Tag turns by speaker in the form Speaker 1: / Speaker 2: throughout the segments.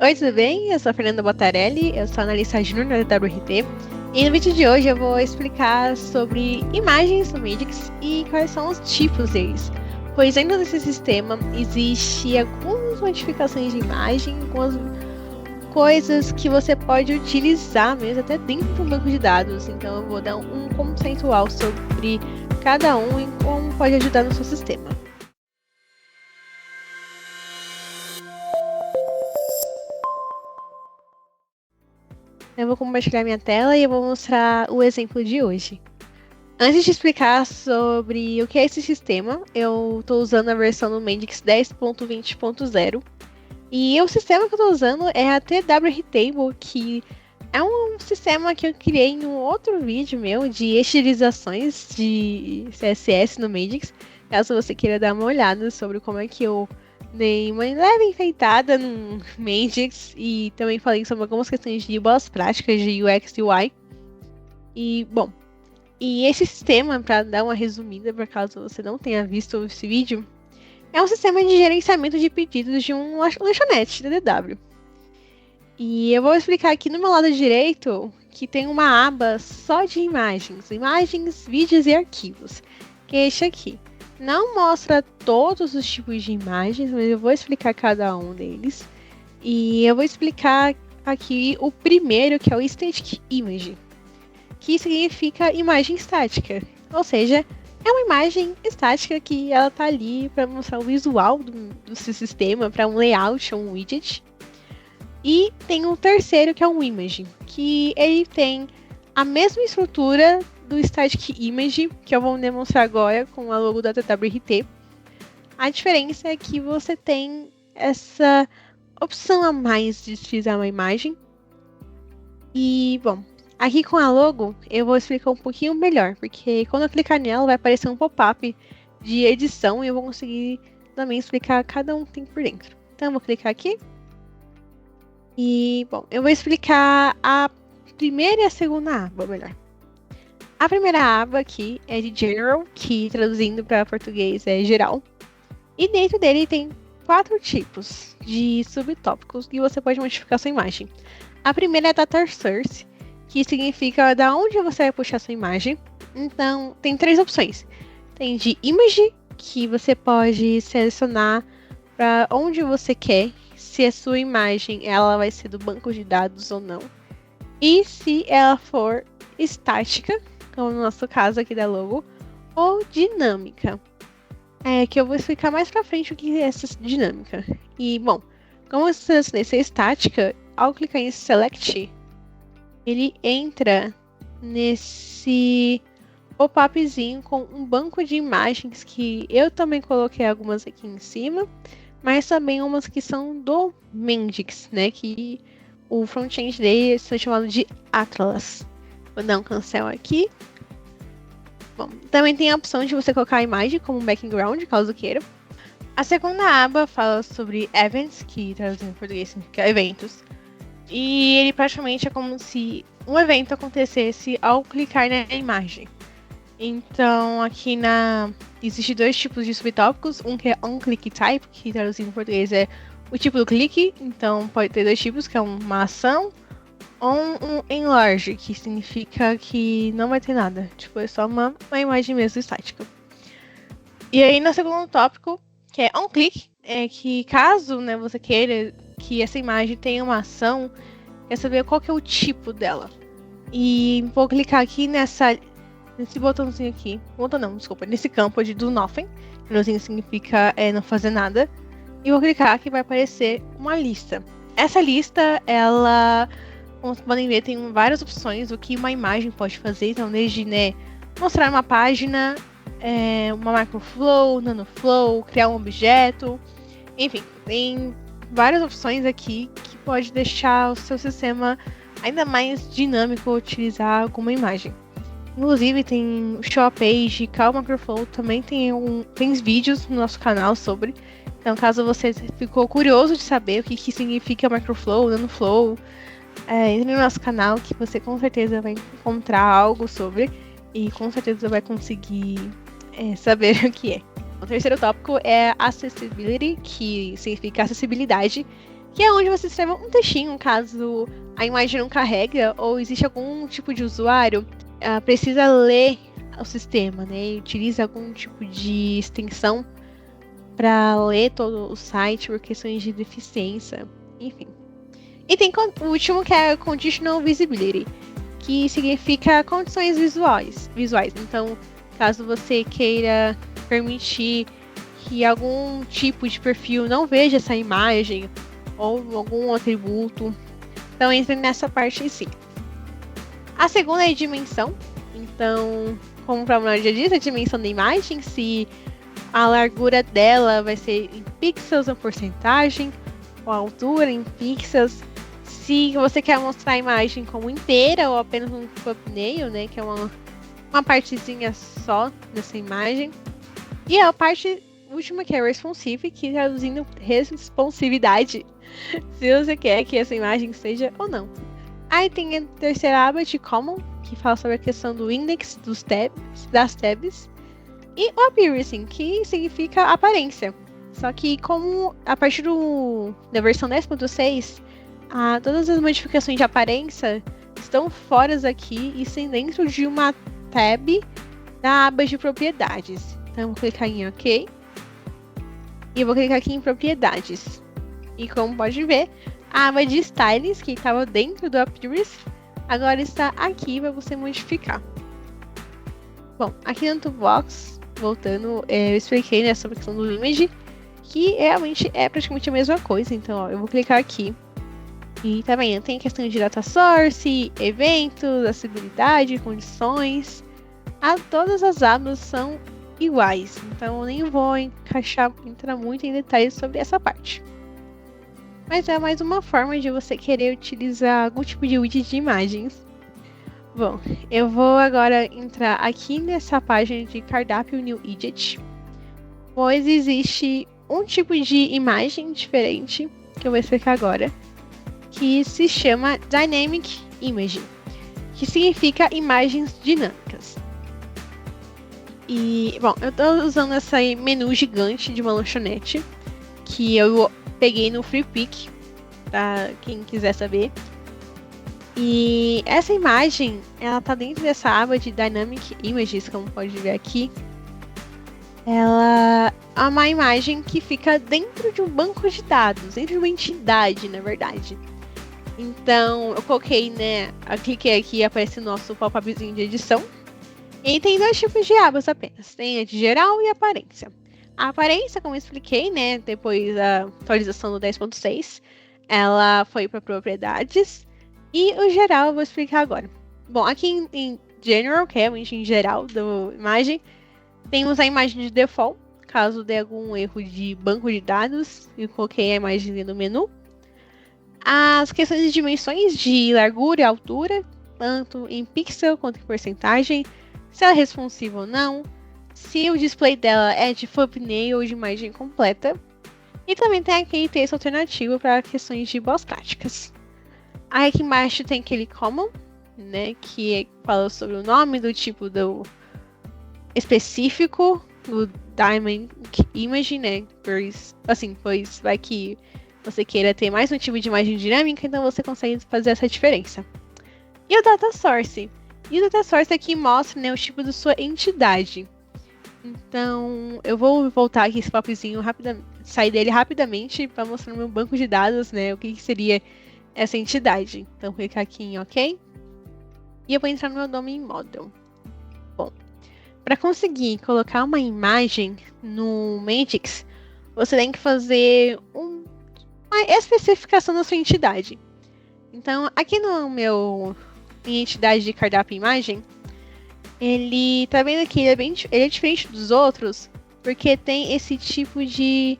Speaker 1: Oi, tudo bem? Eu sou a Fernanda Botarelli, eu sou analista júnior na DWRT. E no vídeo de hoje eu vou explicar sobre imagens no Magix e quais são os tipos deles. Pois dentro desse sistema existe algumas modificações de imagem, algumas coisas que você pode utilizar mesmo até dentro do banco de dados. Então eu vou dar um conceitual sobre cada um e como pode ajudar no seu sistema. Eu vou compartilhar minha tela e eu vou mostrar o exemplo de hoje. Antes de explicar sobre o que é esse sistema, eu estou usando a versão do Mendix 10.20.0 e o sistema que eu estou usando é a TW Table, que é um sistema que eu criei em um outro vídeo meu de estilizações de CSS no Mendix, caso você queira dar uma olhada sobre como é que eu dei uma leve enfeitada no Mendix e também falei sobre algumas questões de boas práticas de UX e UI. E esse sistema, para dar uma resumida, por caso você não tenha visto esse vídeo, é um sistema de gerenciamento de pedidos de um lanchonete DDW. E eu vou explicar aqui no meu lado direito que tem uma aba só de imagens, vídeos e arquivos, que é este aqui. Não mostra todos os tipos de imagens, mas eu vou explicar cada um deles. E eu vou explicar aqui o primeiro, que é o Static Image, que significa imagem estática. Ou seja, é uma imagem estática que ela tá ali para mostrar o visual do seu sistema, para um layout ou um widget. E tem um terceiro, que é um Image, que ele tem a mesma estrutura do Static Image, que eu vou demonstrar agora com a logo da TWRT. A diferença é que você tem essa opção a mais de utilizar uma imagem. E, bom, aqui com a logo eu vou explicar um pouquinho melhor, porque quando eu clicar nela vai aparecer um pop-up de edição e eu vou conseguir também explicar cada um que tem por dentro. Então eu vou clicar aqui. E, bom, eu vou explicar a primeira e a segunda aba, melhor. A primeira aba aqui é de General, que traduzindo para português é geral. E dentro dele tem 4 tipos de subtópicos que você pode modificar sua imagem. A primeira é Data Source, que significa da onde você vai puxar sua imagem. Então, tem 3 opções. Tem de Image, que você pode selecionar para onde você quer, se a sua imagem ela vai ser do banco de dados ou não. E se ela for estática, como no nosso caso aqui da logo, ou dinâmica. Que eu vou explicar mais pra frente o que é essa dinâmica. E, bom, como eu selecionei ser estática, ao clicar em Select, ele entra nesse pop-upzinho com um banco de imagens que eu também coloquei algumas aqui em cima, mas também umas que são do Mendix, né? Que o front-end dele é chamado de Atlas. Vou dar um cancel aqui. Bom, também tem a opção de você colocar a imagem como background, caso queira. A segunda aba fala sobre Events, que traduzindo em português significa eventos. E ele praticamente é como se um evento acontecesse ao clicar na imagem. Então, aqui existem 2 tipos de subtópicos. Um que é On-Click Type, que traduzindo em português é o tipo do clique. Então, pode ter 2 tipos, que é uma ação ou um Enlarge, que significa que não vai ter nada. Tipo, é só uma imagem mesmo estática. E aí, no segundo tópico, que é On-Click, é que caso você queira que essa imagem tenha uma ação, quer saber qual que é o tipo dela. E vou clicar aqui nesse botãozinho aqui. Nesse campo de Do Nothing. Que significa não fazer nada. E vou clicar que vai aparecer uma lista. Essa lista, ela, como vocês podem ver, tem várias opções do que uma imagem pode fazer. Então, desde mostrar uma página, uma microflow, nanoflow, criar um objeto. Enfim, tem várias opções aqui que pode deixar o seu sistema ainda mais dinâmico utilizar alguma imagem. Inclusive tem o Show a Page, Call Microflow, também tem vídeos no nosso canal sobre. Então, caso você ficou curioso de saber o que significa Microflow, Nanoflow, entre no nosso canal que você com certeza vai encontrar algo sobre e com certeza vai conseguir saber o que é. O terceiro tópico é Accessibility, que significa acessibilidade, que é onde você escreve um textinho caso a imagem não carrega ou existe algum tipo de usuário precisa ler o sistema, né? E utiliza algum tipo de extensão para ler todo o site por questões de deficiência, enfim. E tem o último que é Conditional Visibility, que significa condições visuais. Então, caso você queira permitir que algum tipo de perfil não veja essa imagem ou algum atributo, então entra nessa parte em si. A segunda é a dimensão. Então, como o próprio já diz, a dimensão da imagem, se a largura dela vai ser em pixels ou porcentagem, ou a altura em pixels. Se você quer mostrar a imagem como inteira ou apenas um thumbnail, né, que é uma partezinha só dessa imagem. E a parte última que é responsive, que traduzindo responsividade, se você quer que essa imagem seja ou não. Aí tem a terceira aba de Common, que fala sobre a questão do index das tabs. E o appearance, que significa aparência. Só que como a partir da versão 10.6, todas as modificações de aparência estão fora aqui e sem dentro de uma tab da aba de propriedades. Então eu vou clicar em OK. E eu vou clicar aqui em propriedades. E como pode ver, a aba de styles, que estava dentro do appearance, agora está aqui para você modificar. Bom, aqui no Toolbox, voltando, eu expliquei, né, sobre a questão do image, que realmente é praticamente a mesma coisa. Então, ó, eu vou clicar aqui. E tá vendo? Tem a questão de data source, eventos, acessibilidade, condições. Todas as abas são iguais. Então, eu nem vou entrar muito em detalhes sobre essa parte. Mas é mais uma forma de você querer utilizar algum tipo de widget de imagens. Bom, eu vou agora entrar aqui nessa página de cardápio New Widget, pois existe um tipo de imagem diferente, que eu vou explicar agora, que se chama Dynamic Image, que significa imagens dinâmicas. E, bom, eu estou usando esse menu gigante de uma lanchonete, que eu peguei no Free Pick, para quem quiser saber. E essa imagem, ela tá dentro dessa aba de Dynamic Images, como pode ver aqui. Ela é uma imagem que fica dentro de um banco de dados, dentro de uma entidade, na verdade. Então, eu coloquei, né, cliquei aqui e aparece o nosso pop-upzinho de edição. E tem dois tipos de abas apenas, tem a de geral e aparência. A aparência, como eu expliquei, né, depois da atualização do 10.6, ela foi para propriedades. E o geral eu vou explicar agora. Bom, aqui em General, que é em geral da imagem, temos a imagem de default, caso dê algum erro de banco de dados. Eu coloquei a imagem no menu. As questões de dimensões de largura e altura, tanto em pixel quanto em porcentagem, se ela é responsiva ou não, se o display dela é de thumbnail ou de imagem completa. E também tem aquele texto alternativo para questões de boas práticas. Aí aqui embaixo tem aquele common, né, que fala sobre o nome do tipo do específico do Dynamic Image, né, pois vai que você queira ter mais um tipo de imagem dinâmica, então você consegue fazer essa diferença. E o Data Source? E o Data Source aqui mostra, né, o tipo da sua entidade. Então, eu vou voltar aqui esse papozinho rapidamente, sair dele rapidamente para mostrar no meu banco de dados, né, o que seria essa entidade. Então, vou clicar aqui em OK. E eu vou entrar no meu Domain Model. Bom, para conseguir colocar uma imagem no Magix, você tem que fazer uma especificação da sua entidade. Então, aqui no meu entidade de cardápio imagem, ele tá vendo que ele é diferente dos outros, porque tem esse tipo de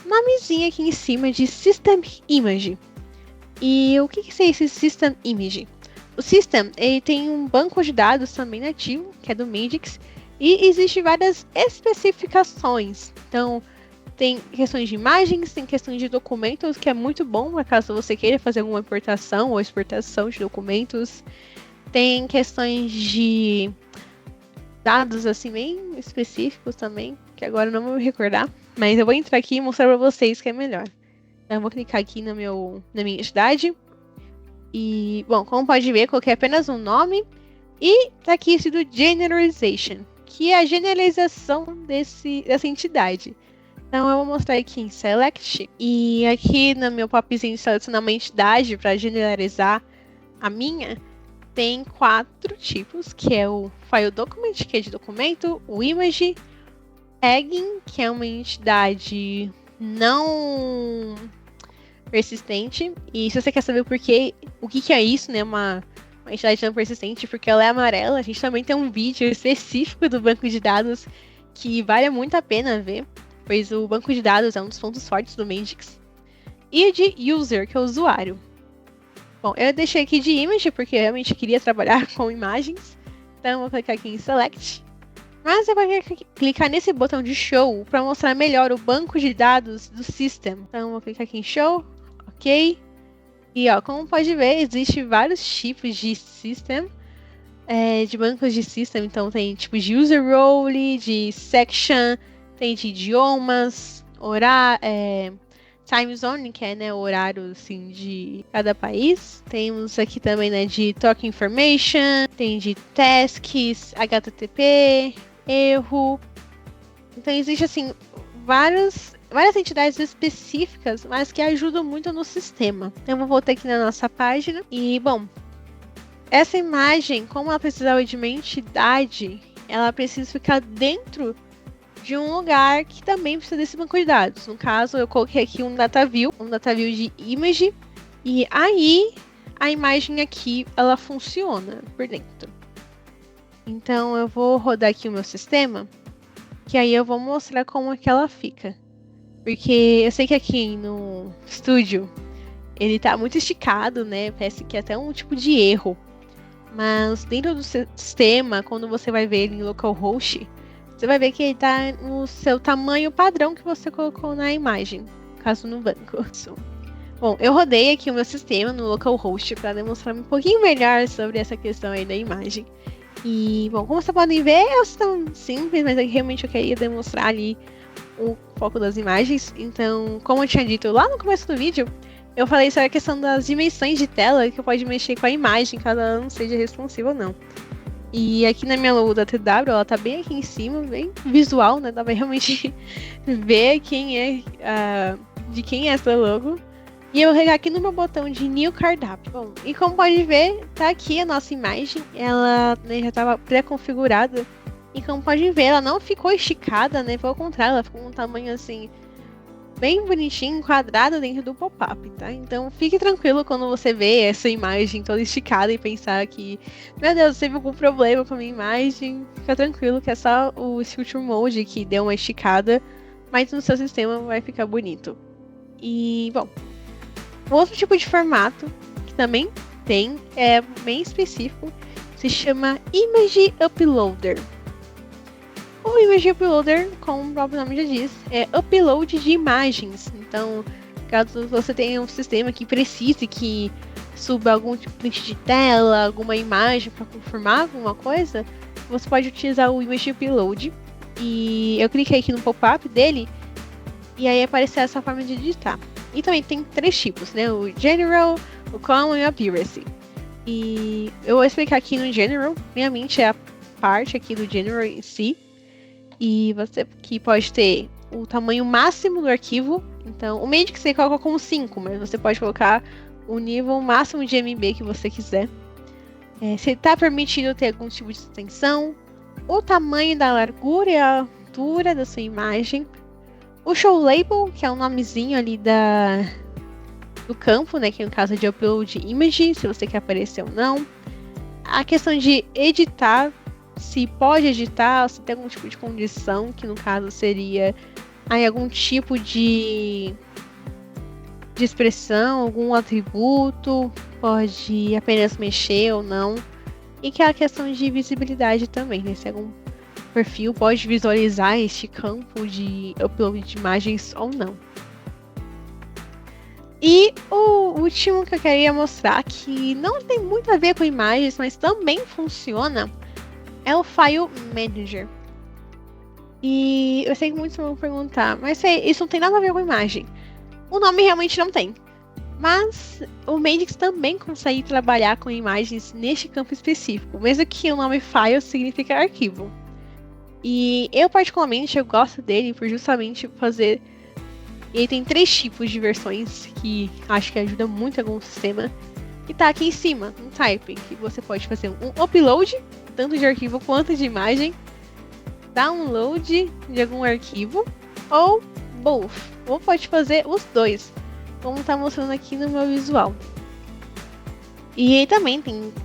Speaker 1: nomezinho aqui em cima de System Image. E o que seria esse System Image? O System, ele tem um banco de dados também nativo, que é do Magix, e existem várias especificações. Então, tem questões de imagens, tem questões de documentos, que é muito bom, para caso você queira fazer alguma importação ou exportação de documentos. Tem questões de dados, assim, bem específicos também, que agora eu não vou me recordar, mas eu vou entrar aqui e mostrar para vocês que é melhor. Então, eu vou clicar aqui na minha entidade. E, bom, como pode ver, coloquei apenas um nome. E tá aqui esse do Generalization, que é a generalização dessa entidade. Então, eu vou mostrar aqui em Select. E aqui no meu popzinho de selecionar uma entidade para generalizar a minha, tem 4 tipos, que é o File Document, que é de documento, o Image, Tagging, que é uma entidade não persistente. E se você quer saber o que é isso, né? Uma entidade não persistente, porque ela é amarela. A gente também tem um vídeo específico do banco de dados que vale muito a pena ver, pois o banco de dados é um dos pontos fortes do Mendix. E o de User, que é o usuário. Bom, eu deixei aqui de Image, porque eu realmente queria trabalhar com imagens. Então eu vou clicar aqui em Select. Mas eu vou clicar nesse botão de Show para mostrar melhor o banco de dados do System. Então eu vou clicar aqui em Show. Ok. E ó, como pode ver, existem vários tipos de System. De bancos de System. Então tem tipo de User Role, de Section, tem de idiomas, Time Zone, que é, né, o horário assim, de cada país. Temos aqui também, né, de Talk Information, tem de Tasks, HTTP, erro. Então existe assim várias entidades específicas, mas que ajudam muito no sistema. Então eu vou voltar aqui na nossa página e, bom, essa imagem, como ela precisava de uma entidade, ela precisa ficar dentro de um lugar que também precisa desse banco de dados. No caso, eu coloquei aqui um data view de image, e aí a imagem aqui, ela funciona por dentro. Então eu vou rodar aqui o meu sistema, que aí eu vou mostrar como é que ela fica. Porque eu sei que aqui no Studio ele tá muito esticado, né? Parece que é até um tipo de erro. Mas dentro do sistema, quando você vai ver ele em localhost, você vai ver que ele tá no seu tamanho padrão que você colocou na imagem, caso no banco. Bom, eu rodei aqui o meu sistema no localhost para demonstrar um pouquinho melhor sobre essa questão aí da imagem. E, bom, como vocês podem ver, é um sistema simples, mas realmente eu queria demonstrar ali o foco das imagens. Então, como eu tinha dito lá no começo do vídeo, eu falei sobre a questão das dimensões de tela, que pode mexer com a imagem, caso ela não seja responsiva ou não. E aqui na minha logo da TW, ela tá bem aqui em cima, bem visual, né? Dá pra realmente ver de quem é essa logo. E eu vou clicar aqui no meu botão de New Cardápio. Bom, e como pode ver, tá aqui a nossa imagem. Ela, né, já estava pré-configurada. E como pode ver, ela não ficou esticada, né? Pelo contrário, ela ficou um tamanho assim, bem bonitinho, quadrado dentro do pop-up, tá? Então fique tranquilo quando você vê essa imagem toda esticada e pensar que, meu Deus, teve algum problema com a minha imagem. Fica tranquilo que é só o Filter Mode que deu uma esticada, mas no seu sistema vai ficar bonito. E, bom, outro tipo de formato que também tem, é bem específico, se chama Image Uploader. O Image Uploader, como o próprio nome já diz, é upload de imagens. Então, caso você tenha um sistema que precise que suba algum tipo de tela, alguma imagem para confirmar alguma coisa, você pode utilizar o Image Upload. E eu cliquei aqui no pop-up dele, e aí apareceu essa forma de digitar. E também tem 3 tipos, né? O General, o Common e o Accuracy. E eu vou explicar aqui no General. Minha é a parte aqui do General em si. E você que pode ter o tamanho máximo do arquivo. Então, o Mendix você coloca como 5, mas você pode colocar o nível máximo de MB que você quiser. Se está permitido ter algum tipo de extensão. O tamanho da largura e a altura da sua imagem. O show label, que é o nomezinho ali do campo, né? Que no caso é de upload image, se você quer aparecer ou não. A questão de editar, se pode editar, se tem algum tipo de condição, que no caso seria algum tipo de expressão, algum atributo, pode apenas mexer ou não. E que é a questão de visibilidade também, né? Se algum perfil pode visualizar este campo de upload de imagens ou não. E o último que eu queria mostrar, que não tem muito a ver com imagens, mas também funciona, é o File Manager. E eu sei que muitos vão perguntar, mas isso não tem nada a ver com imagem. O nome realmente não tem. Mas o Mendix também consegue trabalhar com imagens neste campo específico, mesmo que o nome file significa arquivo. E eu particularmente eu gosto dele por justamente fazer... Ele tem 3 tipos de versões que acho que ajuda muito em algum sistema. E tá aqui em cima, um type, que você pode fazer um upload, tanto de arquivo quanto de imagem, download de algum arquivo, ou both, ou pode fazer os dois, como tá mostrando aqui no meu visual. E aí também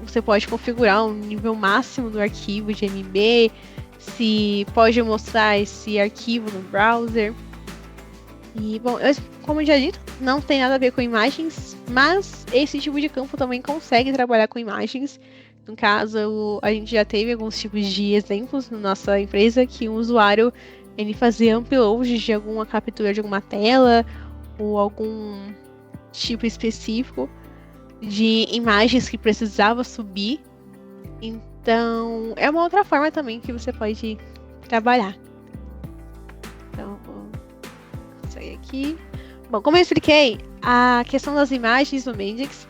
Speaker 1: você pode configurar o nível máximo do arquivo de MB, se pode mostrar esse arquivo no browser. E, bom, como eu já dito, não tem nada a ver com imagens, mas esse tipo de campo também consegue trabalhar com imagens. No caso, a gente já teve alguns tipos de exemplos na nossa empresa que um usuário ele fazia upload de alguma captura de alguma tela ou algum tipo específico de imagens que precisava subir. Então, é uma outra forma também que você pode trabalhar. Então, vou sair aqui. Bom, como eu expliquei, a questão das imagens no Mendix,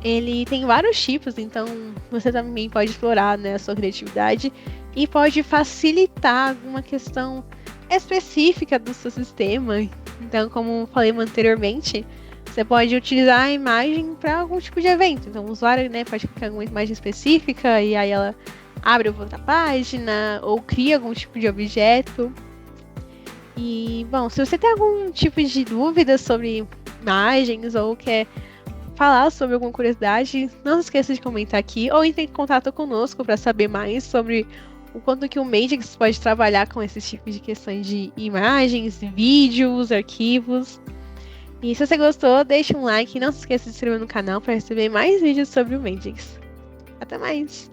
Speaker 1: ele tem vários tipos, então você também pode explorar, né, a sua criatividade e pode facilitar alguma questão específica do seu sistema. Então, como falei anteriormente, você pode utilizar a imagem para algum tipo de evento. Então, o usuário, né, pode clicar em alguma imagem específica e aí ela abre outra página ou cria algum tipo de objeto. E, bom, se você tem algum tipo de dúvida sobre imagens ou quer falar sobre alguma curiosidade, não se esqueça de comentar aqui ou entre em contato conosco para saber mais sobre o quanto que o Mendix pode trabalhar com esses tipos de questões de imagens, vídeos, arquivos. E se você gostou, deixa um like e não se esqueça de se inscrever no canal para receber mais vídeos sobre o Mendix. Até mais!